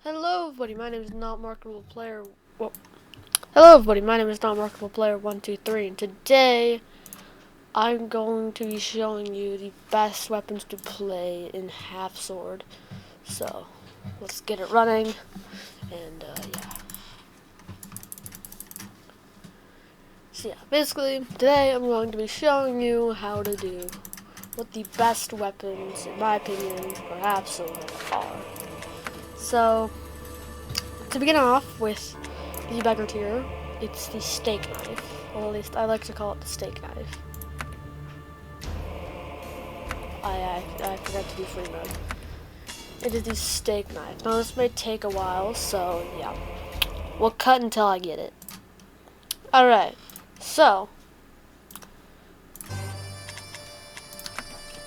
Hello everybody, my name is Not Marketable Player. Well, hello everybody, my name is Not Marketable Player 123, and today I'm going to be showing you the best weapons to play in half sword. So let's get it running, and yeah. So yeah, basically today I'm going to be showing you how to do what the best weapons, in my opinion, for half sword are. So to begin off with the beggar tier, it's the steak knife. Well, at least I like to call it the steak knife. I forgot to do free mode. It is the steak knife. Now this may take a while, so yeah. We'll cut until I get it. Alright, so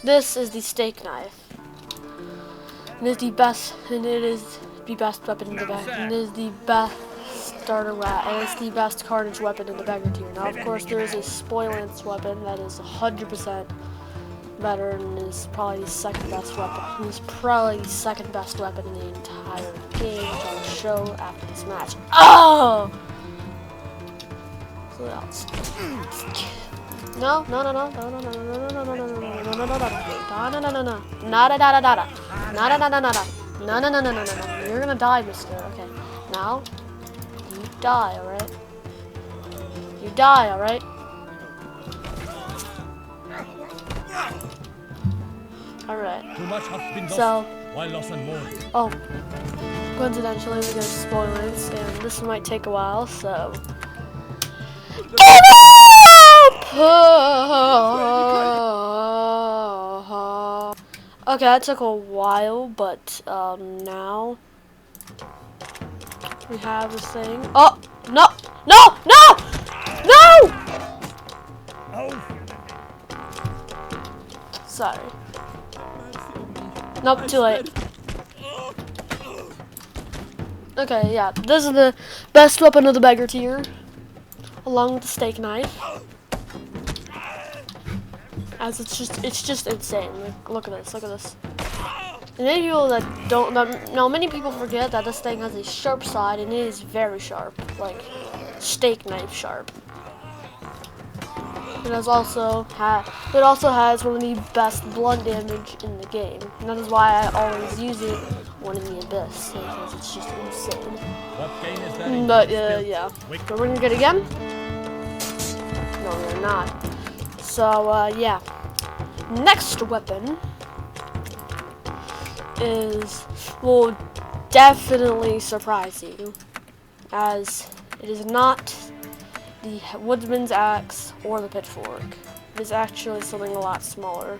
this is the steak knife. It is the best, and it is the best weapon in the back, and it is the best starter weapon, and it's the best carnage weapon in the beggar tier. Now, of course, there is a spoilance weapon that is 100% better, and is probably the second best weapon. It is probably the second best weapon in the entire game, which I will show after this match. Oh! So else. No. You're gonna die, mister. Okay. Now, you die, alright? You die, alright? Alright. So, oh, coincidentally, we get spoilers, and this might take a while, so. Give up! Okay, that took a while, but now we have this thing. Oh no! Sorry. Nope, too late. Okay, yeah, this is the best weapon of the beggar tier, along with the steak knife. As it's just insane. Like, look at this. And many people many people forget that this thing has a sharp side, and it is very sharp, like steak knife sharp. It also has one of the best blood damage in the game, and that is why I always use it when in the abyss, because it's just insane. But yeah, so we're gonna get it again. No, we're not. So yeah, next weapon will definitely surprise you, as it is not the woodsman's axe or the pitchfork. It is actually something a lot smaller.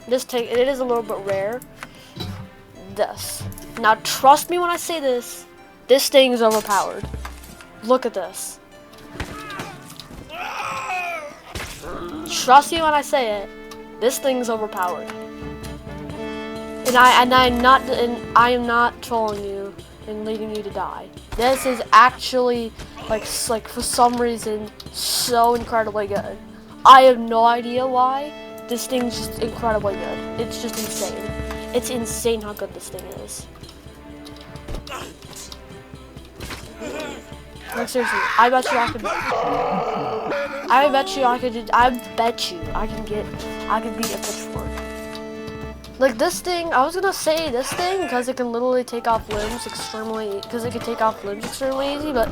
It is a little bit rare. This. Now trust me when I say this. This thing is overpowered. Look at this. Trust me when I say it. This thing's overpowered. And I am not trolling you and leading you to die. This is actually like for some reason so incredibly good. I have no idea why. This thing's just incredibly good. It's just insane. It's insane how good this thing is. Like seriously, I bet you I could beat a pitchfork. Like this thing, I was gonna say this thing because it can literally take off limbs extremely easy, but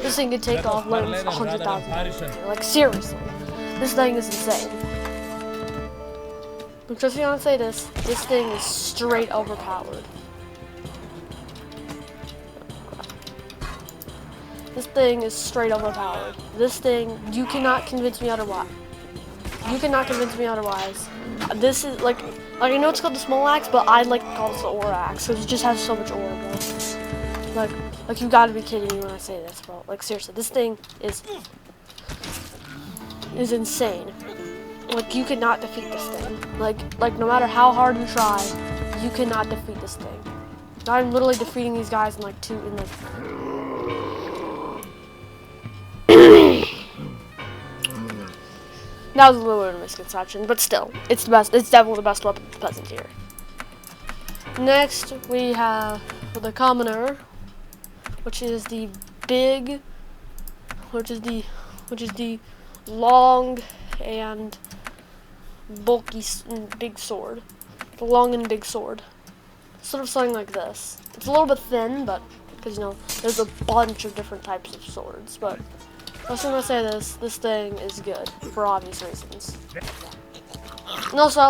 this thing can take off limbs 100,000. Like seriously, this thing is insane. But just want to say this thing is straight overpowered. This thing is straight overpowered. This thing, you cannot convince me otherwise. This is like I know it's called the small axe, but I like to call it the ore axe because it just has so much ore, bro. Like you gotta be kidding me when I say this, bro. Like seriously, this thing is insane. Like you cannot defeat this thing. Like no matter how hard you try, you cannot defeat this thing. I'm literally defeating these guys in like That was a little bit of a misconception, but still, it's the best. It's definitely the best weapon in the peasant tier. Next, we have for the commoner, which is the big, which is the long and bulky big sword. The long and big sword. Sort of something like this. It's a little bit thin, but because there's a bunch of different types of swords. But I was gonna say this thing is good for obvious reasons. And also,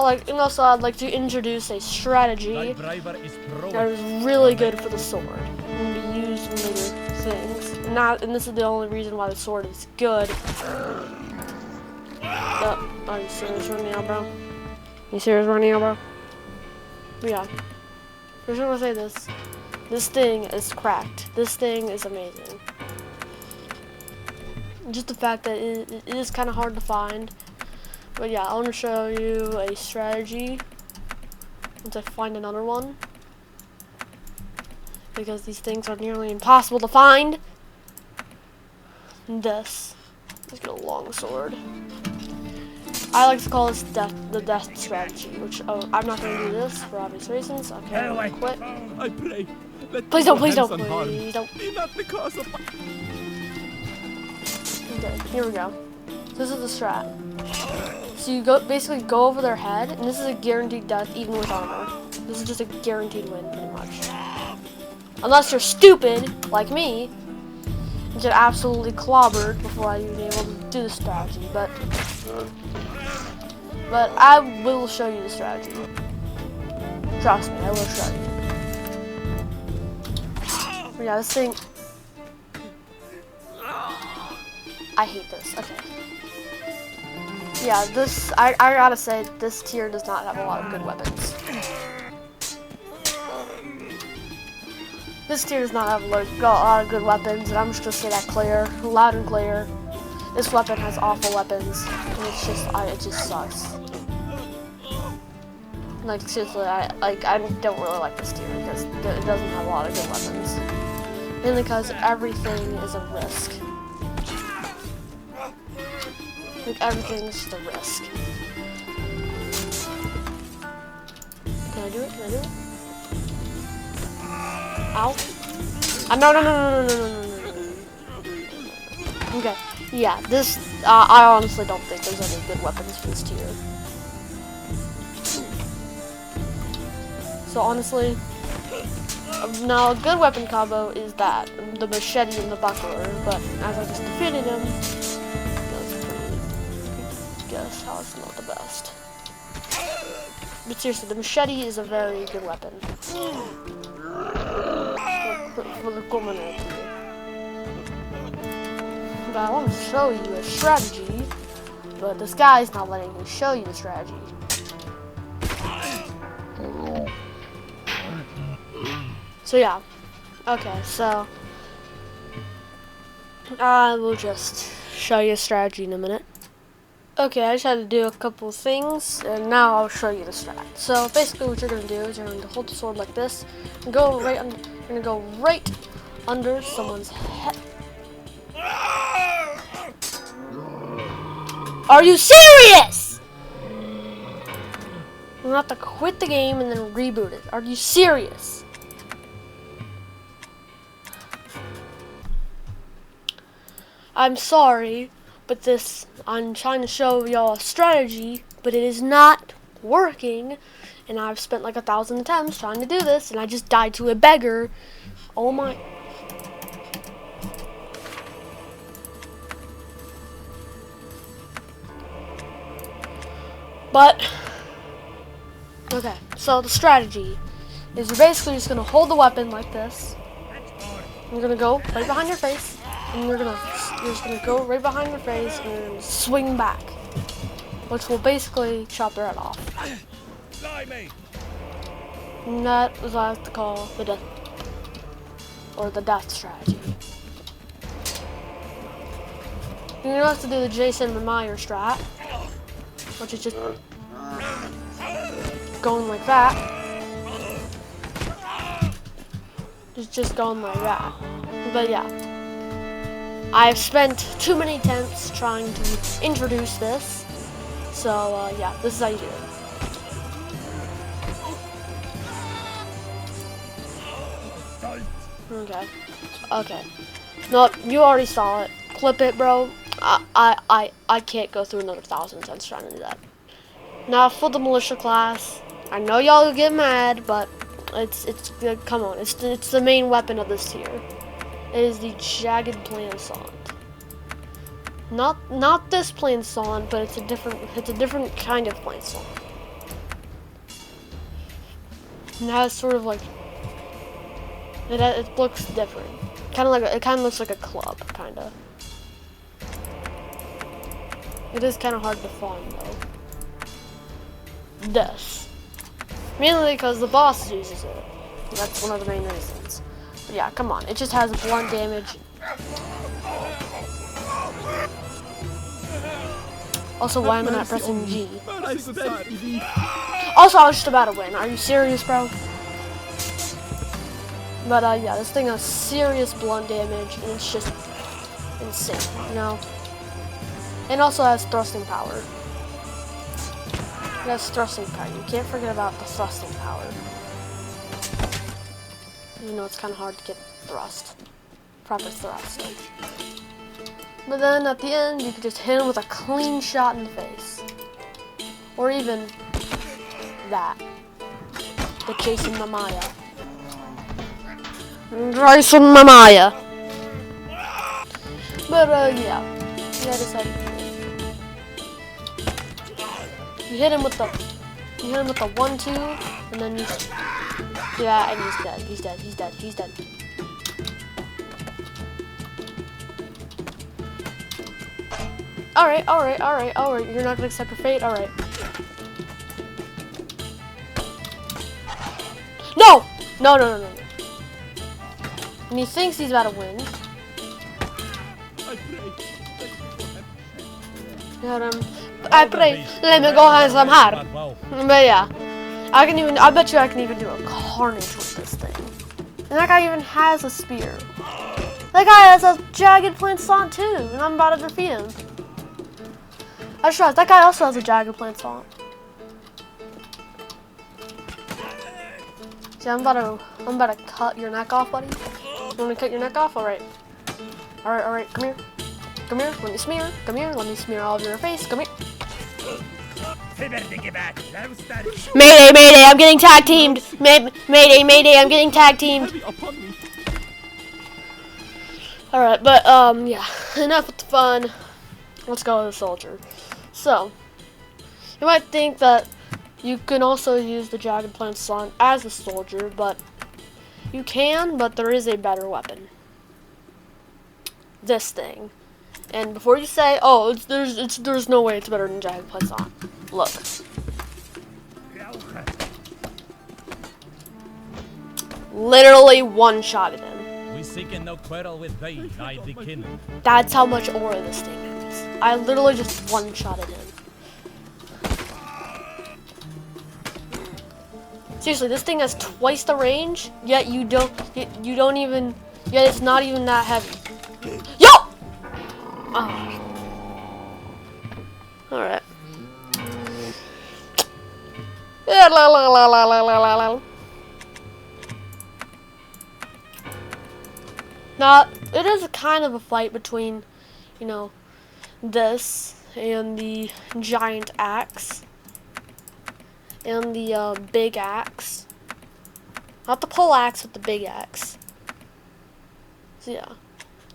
I'd like to introduce a strategy that is really good for the sword and be used in bigger things. And this is the only reason why the sword is good. Are you serious right now, bro? You serious right now, bro? Yeah. I just want to say this. This thing is cracked. This thing is amazing. Just the fact that it is kind of hard to find. But yeah, I want to show you a strategy once I find another one. Because these things are nearly impossible to find. Let's get a long sword. I like to call this the death strategy, which I'm not going to do this for obvious reasons. Okay, I'm going to quit. I pray. Please don't. Please don't. Okay, here we go. This is the strat. So you basically go over their head, and this is a guaranteed death even with armor. This is just a guaranteed win, pretty much. Unless you're stupid, like me, and get absolutely clobbered before I even able to do the strategy. But I will show you the strategy. Trust me, I will show you. But yeah, this thing. I hate this. Okay. Yeah, I gotta say, this tier does not have a lot of good weapons. This tier does not have a lot of good weapons, and I'm just gonna say that clear, loud and clear. This weapon has awful weapons, and it just sucks. Like seriously, I don't really like this tier because it doesn't have a lot of good weapons. Mainly because everything is a risk. Like everything's just a risk. Can I do it? Can I do it? Ow. No. Okay. Yeah, this, I honestly don't think there's any good weapons for this tier. So honestly, now a good weapon combo is that, the machete and the buckler, but as I just defeated him, guess how it's not the best. But seriously, the machete is a very good weapon. For the commoner. But I want to show you a strategy, but this guy's not letting me show you the strategy. So yeah. Okay, so I will just show you a strategy in a minute. Okay, I just had to do a couple of things, and now I'll show you the strat. So basically, what you're gonna do is you're going to hold the sword like this, and go right under. You're gonna go right under someone's head. Are you serious? You're gonna have to quit the game and then reboot it. Are you serious? I'm sorry. But I'm trying to show y'all a strategy, but it is not working. And I've spent like 1,000 attempts trying to do this, and I just died to a beggar. Oh my. But, okay, so the strategy is you're basically just going to hold the weapon like this. You're going to go right behind your face. And you're just gonna go right behind your face and swing back, which will basically chop their head off. And that is what I like to call the death strategy. You don't have to do the Jason Meyer strat, which is just going like that. It's just going like that. But yeah. I've spent too many attempts trying to introduce this, so yeah, this is how you do it. Okay. Okay. No, you already saw it. Clip it, bro. I can't go through another 1,000 cents trying to do that. Now for the militia class, I know y'all will get mad, but it's come on, it's the main weapon of this tier. It is the jagged placont. Not this placont, but it's a different kind of placont. It has sort of like it looks different. It kind of looks like a club, kind of. It is kind of hard to find though. This. Mainly because the boss uses it. That's one of the main reasons. But yeah, come on. It just has blunt damage. Also, why am I not pressing G? Also, I was just about to win. Are you serious, bro? But yeah, this thing has serious blunt damage, and it's just insane, you know? It also has thrusting power. It has thrusting power. You can't forget about the thrusting power. You know, it's kind of hard to get proper thrusting. But then at the end, you can just hit him with a clean shot in the face. Or even that. The Jason Mamaya. Jason Mamaya. But yeah. Yeah, just had you hit him with the 1-2, and then you yeah, and he's dead. He's dead. He's dead. He's dead. Alright. You're not gonna accept your fate? Alright. No! No. And he thinks he's about to win. I pray. Let me go have some hard. But yeah. I bet you I can even do a carnage with this thing. And that guy even has a spear. That guy has a jagged placont too, and I'm about to defeat him. I just realized that guy also has a jagged placont. See, I'm about to cut your neck off, buddy. You want to cut your neck off? Alright. Alright, come here. Come here, let me smear. Come here, let me smear all over your face. Come here. Mayday, I'm getting tag teamed. Mayday, I'm getting tag teamed. Alright, but yeah, enough with the fun. Let's go with the soldier. So, you might think that you can also use the jagged placont as a soldier, but you can, but there is a better weapon. This thing. And before you say, "Oh, there's no way it's better than jagged placont," look. Literally one-shotted him. That's how much aura this thing has. I literally just one-shotted him. Seriously, this thing has twice the range, yet you don't even, yet it's not even that heavy. Yo! Oh. Alright. Now, it is a kind of a fight between, you know, this and the giant axe. And the big axe. Not the pole axe, but the big axe. So yeah.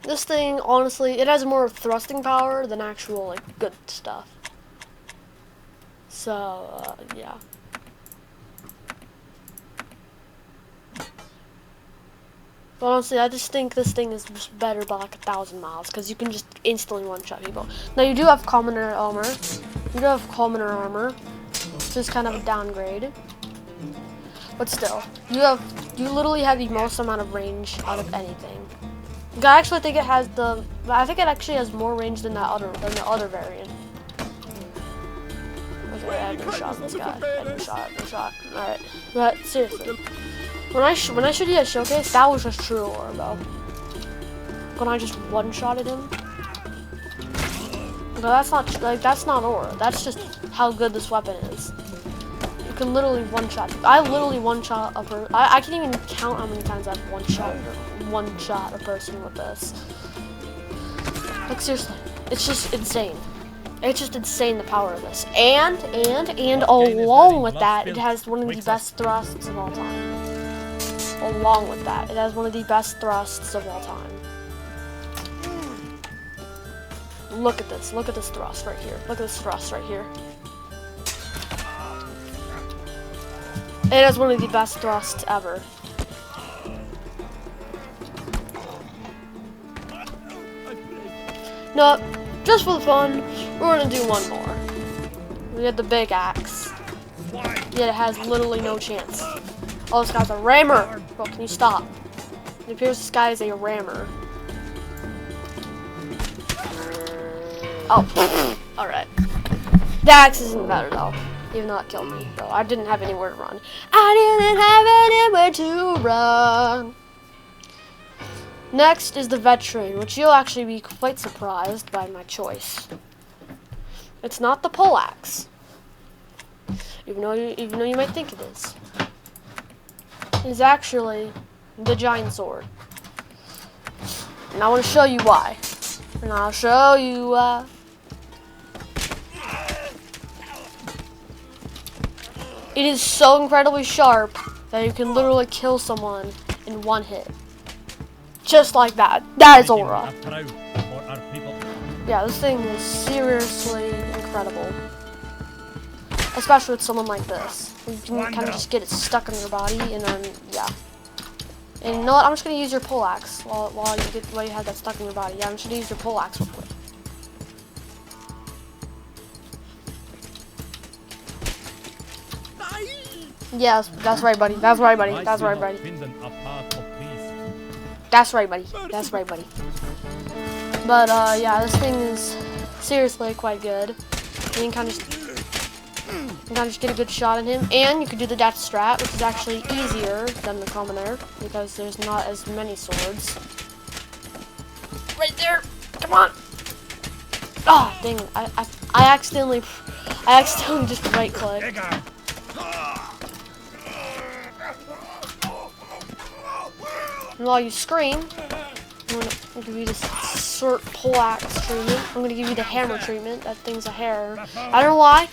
This thing, honestly, it has more thrusting power than actual, like, good stuff. So, yeah. But honestly, I just think this thing is just better by like 1,000 miles, because you can just instantly one-shot people. Now, you do have commoner armor. Which is kind of a downgrade. But still, you literally have the most amount of range out of anything. I actually think it has I think it actually has more range than the other variant. Okay, I have no shot this guy. I have no shot. Alright. But seriously. When I showed you a showcase, that was just true aura, though. When I just one-shotted him. But that's not aura. That's just how good this weapon is. can literally one-shot. I literally one-shot a person. I can't even count how many times I've one-shot a person with this. Like seriously, it's just insane. It's just insane the power of this. And along with that, it has one of the best thrusts of all time. Along with that, it has one of the best thrusts of all time. Look at this. Look at this thrust right here. Look at this thrust right here. It has one of the best thrusts ever. No, just for the fun, we're gonna do one more. We had the big axe. Yet it has literally no chance. Oh, this guy's a rammer. Bro, can you stop? It appears this guy is a rammer. Oh, alright. The axe isn't better though. Even though it killed me, though. I didn't have anywhere to run. I didn't have anywhere to run. Next is the veteran, which you'll actually be quite surprised by my choice. It's not the poleaxe, even though you might think it is. It's actually the giant sword, and I want to show you why. And I'll show you why. It is so incredibly sharp that you can literally kill someone in one hit. Just like that. That is aura. Yeah, this thing is seriously incredible. Especially with someone like this. You can kind of just get it stuck in your body and then, yeah. And you know what? I'm just going to use your poleaxe while you have that stuck in your body. Yeah, I'm just going to use your poleaxe real quick. Yes, that's right, buddy. That's right, buddy. That's right, buddy. That's right, buddy. That's right, buddy. But yeah, this thing is seriously quite good. You can kind of just get a good shot at him, and you can do the death strat, which is actually easier than the commoner because there's not as many swords. Right there. Come on. Oh, dang it! I accidentally just right click. And while you scream, I'm gonna give you this sword poleaxe treatment. I'm gonna give you the hammer treatment. That thing's a hair. I don't know why.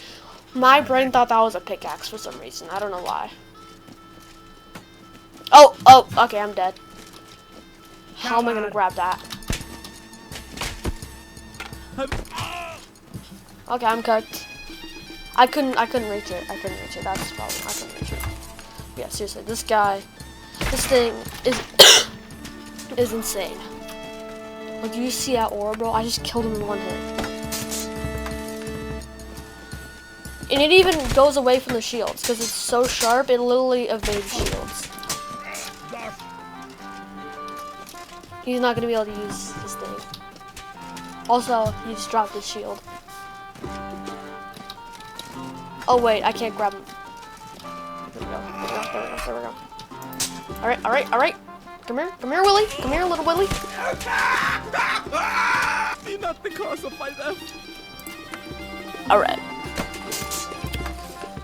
My brain thought that was a pickaxe for some reason. I don't know why. Oh, okay, I'm dead. How am I gonna grab that? Okay, I'm cooked. I couldn't reach it. That's the problem. I couldn't reach it. Yeah, seriously, this thing is insane. Like, do you see that aura, bro? I just killed him in one hit. And it even goes away from the shields because it's so sharp. It literally evades shields. He's not gonna be able to use this thing. Also, he just dropped his shield. Oh wait, I can't grab him. There we go. Alright. Come here, Willie. Come here, little Willie. Be not the cause of my death. Alright.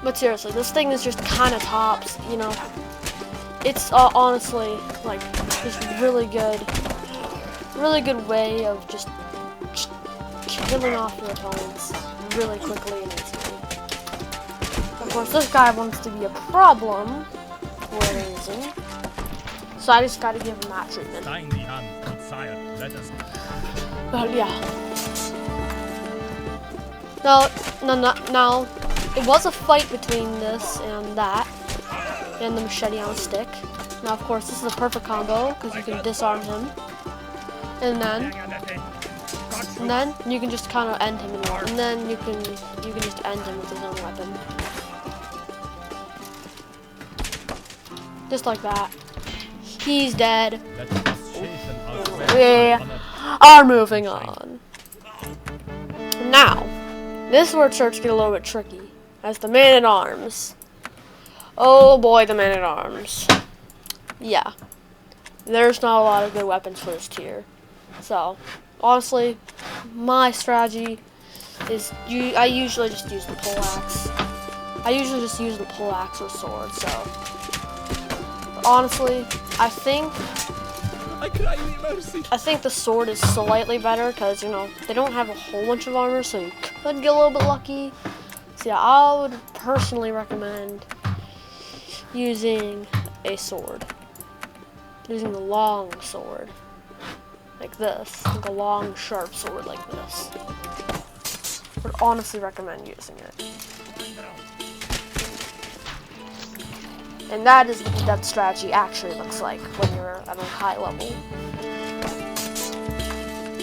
But seriously, this thing is just kind of tops, you know. It's honestly, like, just really good way of just killing off your opponents really quickly and easily. Of course, this guy wants to be a problem for a reason. So I just gotta give him that treatment. But yeah. Now, it was a fight between this and that, and the machete on a stick. Now, of course, this is a perfect combo because you can disarm him, and then you can just kind of end him in one, and then you can just end him with his own weapon, just like that. He's dead. We are moving on. Now, this is where it starts to get a little bit tricky. That's the man-at-arms. Oh boy, the man-at-arms. Yeah. There's not a lot of good weapons for this tier. So, honestly, my strategy is I usually just use the poleaxe. I usually just use the poleaxe or sword, so. But honestly, I think the sword is slightly better because, you know, they don't have a whole bunch of armor, so you could get a little bit lucky. So yeah, I would personally recommend using a sword. Using the long sword. Like this. Like a long, sharp sword like this. Would honestly recommend using it. And that is what that strategy actually looks like when you're at a high level.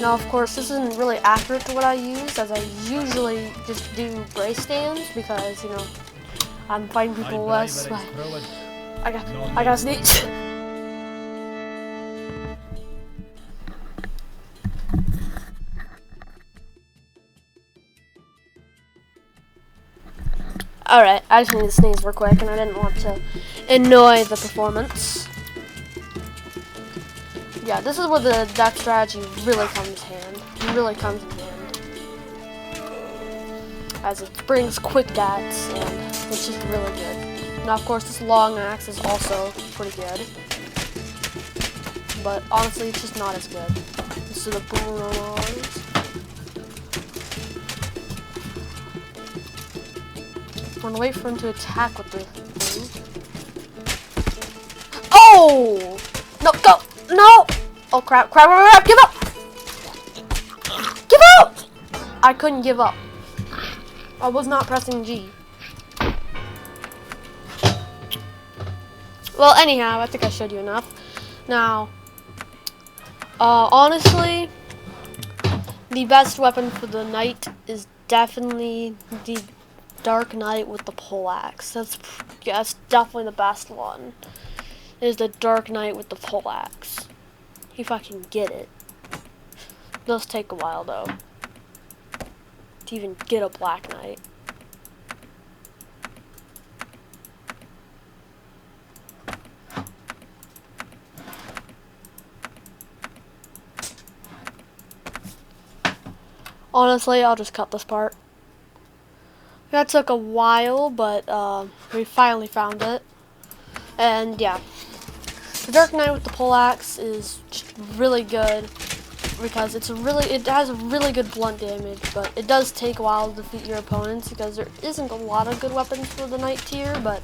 Now, of course, this isn't really accurate to what I use, as I usually just do brace stands because, you know, I'm fighting people less. I got sneaks. Alright, I just need to sneeze real quick, and I didn't want to annoy the performance. Yeah, this is where that strategy really comes in hand. As it brings quick gats, and it's just really good. Now, of course, this long axe is also pretty good. But honestly, it's just not as good. This is the boomerangs. I'm gonna wait for him to attack with the thing. Oh! No, go! No! Oh crap, give up! Give up! I couldn't give up. I was not pressing G. Well, anyhow, I think I showed you enough. Now, honestly, the best weapon for the knight is definitely the Dark Knight with the poleaxe. That's definitely the best one. Is the Dark Knight with the poleaxe. If I can get it. It does take a while though to even get a Black Knight. Honestly, I'll just cut this part. That took a while, but we finally found it. And yeah, the Dark Knight with the poleaxe is just really good because it has a really good blunt damage, but it does take a while to defeat your opponents because there isn't a lot of good weapons for the knight tier. But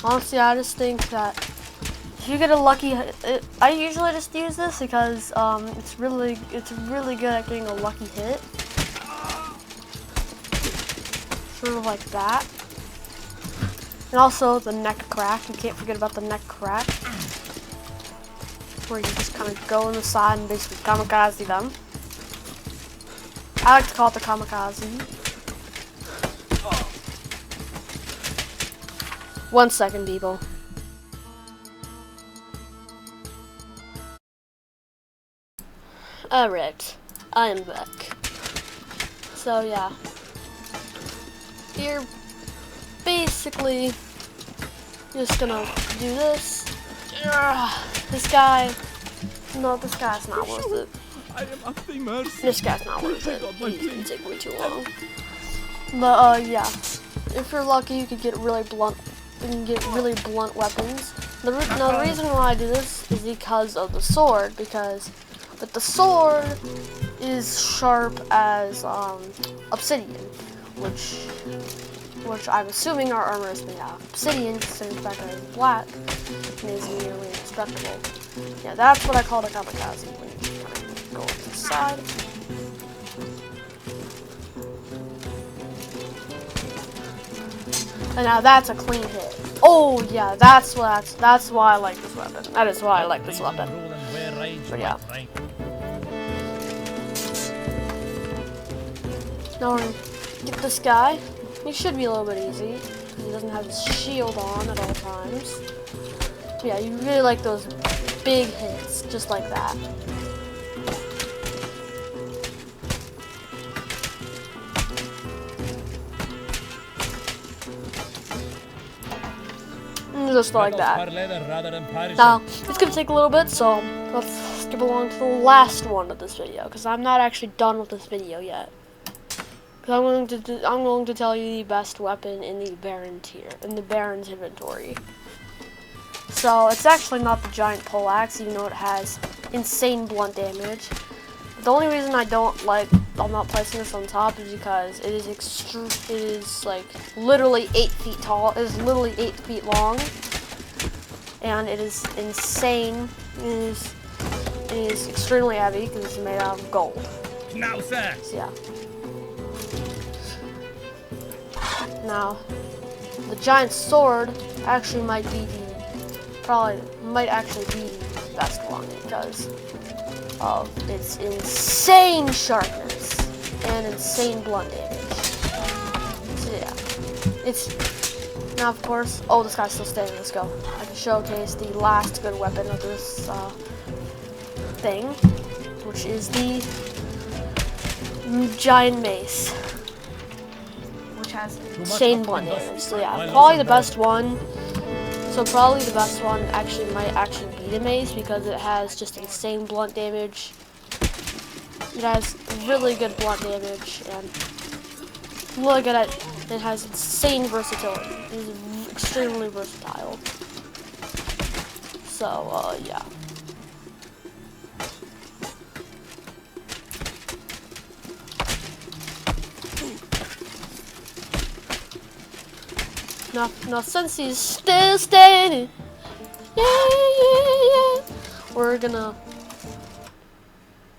honestly, I just think that if you get a lucky hit, I usually just use this because it's really good at getting a lucky hit. Sort of like that. And also the neck crack. You can't forget about the neck crack. Where you just kind of go on the side and basically kamikaze them. I like to call it the kamikaze. 1 second, people. Alright, I am back. So yeah. You're basically just gonna do this. This guy's not worth it. I am at the mercy. This guy's not worth it. He's gonna take way too long. But yeah, if you're lucky, you could get really blunt. You can get really blunt weapons. Now the reason why I do this is because of the sword. Because with the sword is sharp as obsidian, which I'm assuming our armor is made out of obsidian, since the fact that it's black is nearly indestructible. Yeah, that's what I call the kamikaze when you kind of go to the side. And now that's a clean hit. Oh yeah, that's why I like this weapon. That is why I like this weapon. But yeah. Now we're gonna get this guy. He should be a little bit easy, because he doesn't have his shield on at all times. So yeah, you really like those big hits, just like that. And just like that. Now, it's going to take a little bit, so let's skip along to the last one of this video, because I'm not actually done with this video yet. I'm going to tell you the best weapon in the baren tier, in the baren's inventory. So it's actually not the giant poleaxe, even though it has insane blunt damage. The only reason I'm not placing this on top is because it is like literally 8 feet tall. It is literally 8 feet long, and it is insane. It is extremely heavy because it's made out of gold. Now, sir. So, yeah. Now, the giant sword actually might actually be the best one because of its insane sharpness and insane blunt damage. So yeah, now of course. Oh, this guy's still standing. Let's go. I can showcase the last good weapon of this thing, which is the giant mace, which has insane blunt damage. So yeah, probably the best one. So probably the best one might actually be the mace because it has just insane blunt damage. It has really good blunt damage and really good it has insane versatility. It is extremely versatile. So yeah. Now since he's still standing, yeah, we're gonna.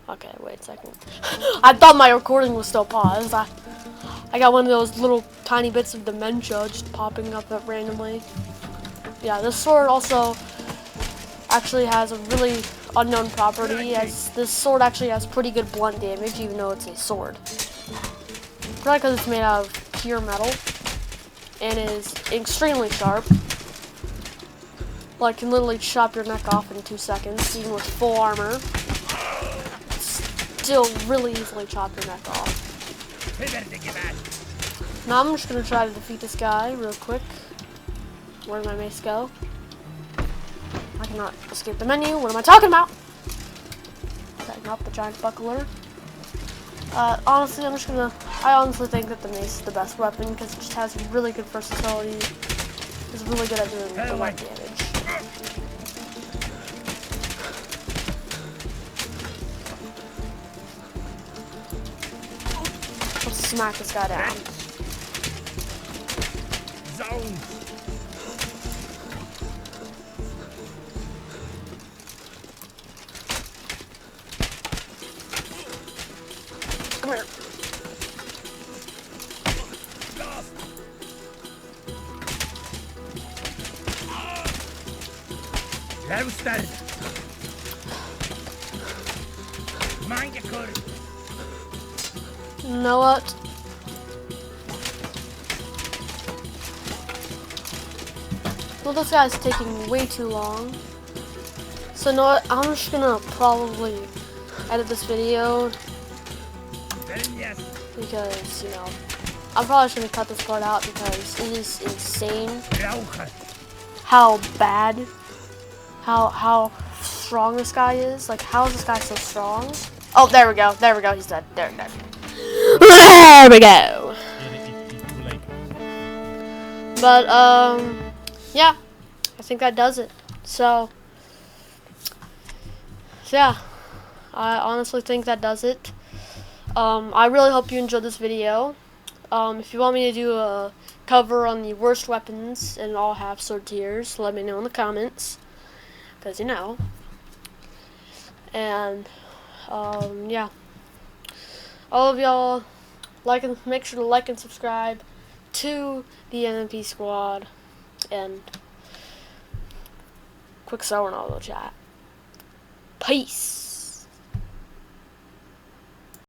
Okay, wait a second. I thought my recording was still paused. I got one of those little tiny bits of dementia just popping up randomly. Yeah, this sword also actually has a really unknown property, as this sword actually has pretty good blunt damage, even though it's a sword. Probably because it's made out of pure metal and is extremely sharp. Like, can literally chop your neck off in 2 seconds, even with full armor. Still really easily chop your neck off. Now I'm just gonna try to defeat this guy real quick. Where did my mace go? I cannot escape the menu. What am I talking about? Setting up the giant buckler. Honestly, I honestly think that the mace is the best weapon because it just has really good versatility. It's really good at doing the light damage. Let's smack this guy down. Zone. Come here. Roasted. Mind your courage. You know what? Well, this guy's taking way too long. So, you know what? I'm just gonna probably edit this video Yes. because, you know, I'm probably just gonna cut this part out because it is insane how bad, how strong this guy is. Like, how is this guy so strong? Oh, there we go. There we go. He's dead. There we go. There we go. But, yeah. I think that does it. So yeah. I honestly think that does it. I really hope you enjoyed this video. If you want me to do a cover on the worst weapons in all half-sword tiers, let me know in the comments. Because, you know. And, yeah. All of y'all, make sure to like and subscribe to the MMP squad. And quick Untitled chat. Peace.